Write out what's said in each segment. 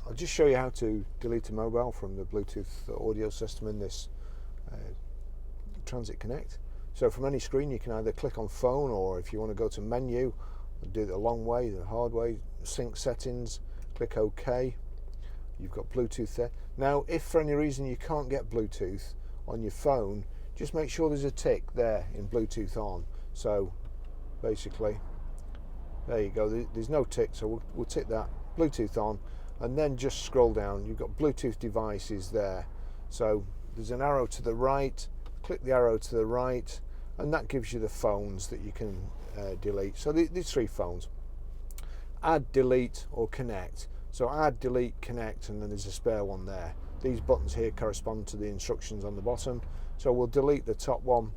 I'll just show you how to delete a mobile from the Bluetooth audio system in this Transit Connect. So from any screen you can either click on phone, or if you want to go to menu, do it the long way, the hard way, sync settings, click OK. You've got Bluetooth there. Now if for any reason you can't get Bluetooth on your phone, just make sure there's a tick there in Bluetooth on. So basically, there you go, there's no tick, so we'll tick that, Bluetooth on, and then just scroll down. You've got Bluetooth devices there. So there's an arrow to the right, click the arrow to the right, and that gives you the phones that you can delete. So these 3 phones: add, delete, or connect. So add, delete, connect, and then there's a spare one there. These buttons here correspond to the instructions on the bottom. So we'll delete the top one.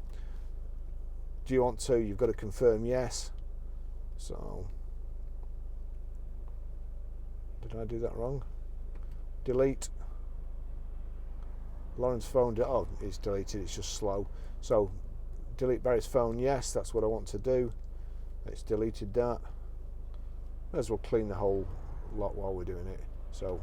Do you want to? You've got to confirm yes. So did I do that wrong? Delete. Lauren's phone, oh, it's deleted, it's just slow. So delete Barry's phone, yes, that's what I want to do. It's deleted that. May as well clean the whole lot while we're doing it. So